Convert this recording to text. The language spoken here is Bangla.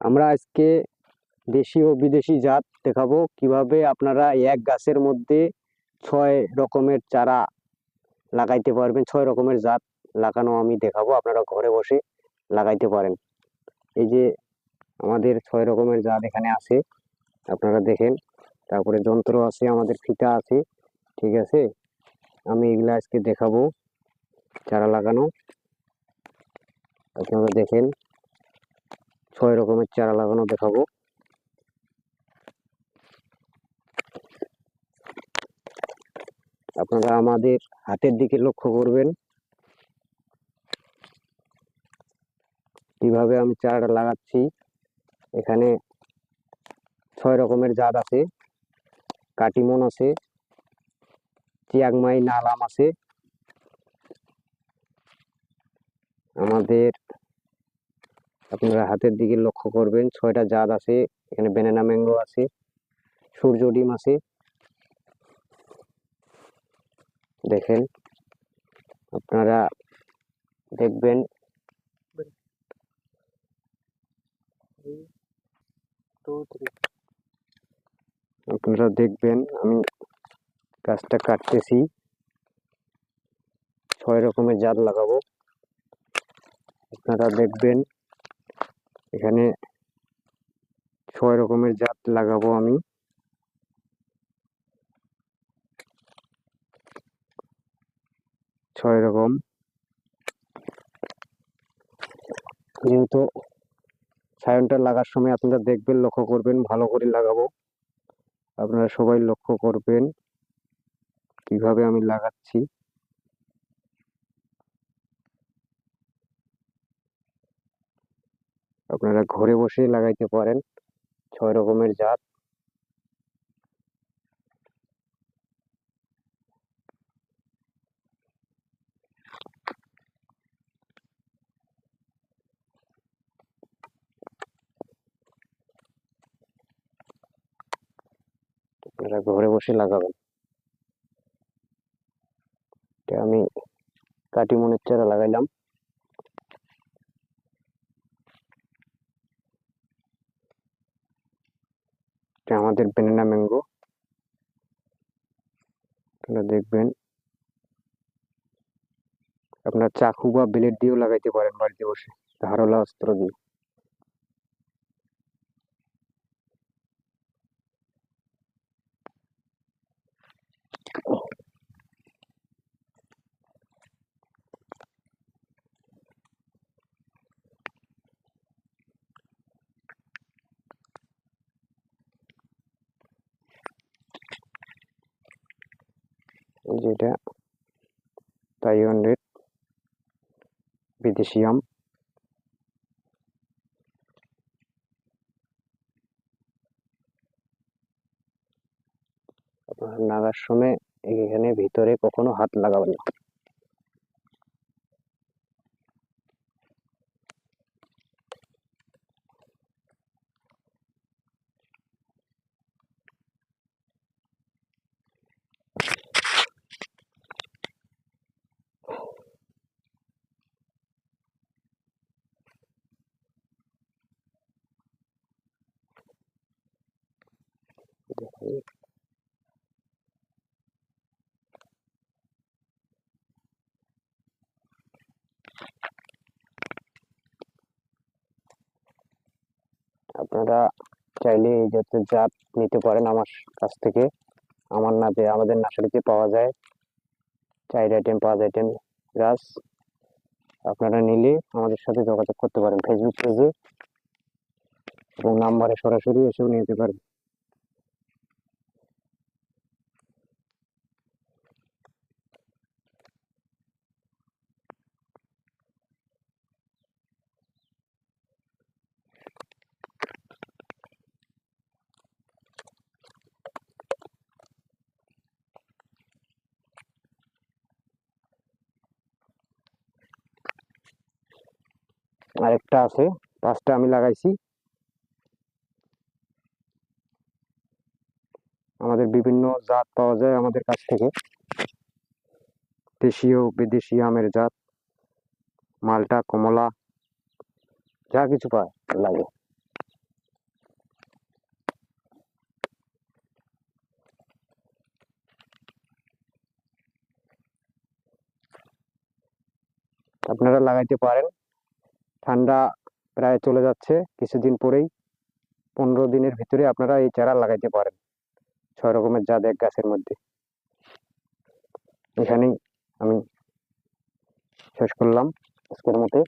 আমরা আজকে দেশি ও বিদেশি জাত দেখাবো কিভাবে আপনারা এক গাছের মধ্যে 6 রকমের চারা লাগাইতে পারবেন। 6 রকমের জাত লাগানো আমি দেখাবো, আপনারা ঘরে বসে লাগাইতে পারেন। এই যে আমাদের 6 রকমের জাত এখানে আছে, আপনারা দেখেন। তারপরে যন্ত্র আছে, আমাদের ফিতা আছে, ঠিক আছে। আমি এগুলা আজকে দেখাবো চারা লাগানো। আপনারা দেখেন, 6 রকমের চারা লাগানো দেখাবো। আপনারা আমাদের হাতের দিকে লক্ষ্য করবেন, কিভাবে আমি চারাটা লাগাচ্ছি। এখানে 6 রকমের জাত আছে, কাটিমন আছে, চিয়াংমাই নালাম আছে, আমাদের আপনারা হাতের দিকে লক্ষ্য করবেন 6টা জাত আছে। এখানে ব্যানানা ম্যাঙ্গো আছে, সূর্য ডিম আছে, দেখেন। আপনারা দেখবেন, আপনারা দেখবেন আমি গাছটা কাটতেছি। 6 রকমের জাত লাগাবো, আপনারা দেখবেন। এখানে 6 রকমের জাত লাগাবো আমি। ছয় রকম, যেহেতু সায়নটা লাগার সময় আপনারা দেখবেন, লক্ষ্য করবেন, ভালো করে লাগাবো। আপনারা সবাই লক্ষ্য করবেন কিভাবে আমি লাগাচ্ছি। আপনারা ঘরে বসে লাগাইতে পারেন 6 রকমের জাত। আপনারা ঘরে বসে লাগাবেন। আমি কাটিমনের চারা লাগাইলাম। আমাদের ব্যানানা ম্যাঙ্গো, আপনারা দেখবেন। আপনার চাকু বা ব্লেড দিয়েও লাগাইতে পারেন বাড়িতে বসে, ধারালো অস্ত্র দিয়ে। যেটা তাইওয়ান রেড, বিদেশি আম। আপনার লাগার সময় এখানে ভিতরে কখনো হাত লাগাবেন না। আপনারা চাইলে এই জাতের জাত নিতে পারেন আমার কাছ থেকে। আমাদের নার্সারিতে পাওয়া যায়, 4 আইটেম 5 আইটেম গাছ। আপনারা নিলে আমাদের সাথে যোগাযোগ করতে পারেন ফেসবুক পেজে, এবং নাম্বারে সরাসরি এসেও নিতে পারেন। আরেকটা আছে, 5টা আমি লাগাইছি। আমাদের বিভিন্ন জাত পাওয়া যায় আমাদের কাছ থেকে, দেশীয় বিদেশি আমের জাত, মালটা, কমলা, যা কিছু পায় লাগে। আপনারা লাগাইতে পারেন। ঠান্ডা প্রায় চলে যাচ্ছে, কিছুদিন পরেই 15 দিনের ভিতরে আপনারা এই চারা লাগাইতে পারেন। 6 রকমের জাত এক গাছের মধ্যে। এখানেই আমি শেষ করলাম আজকের মতো।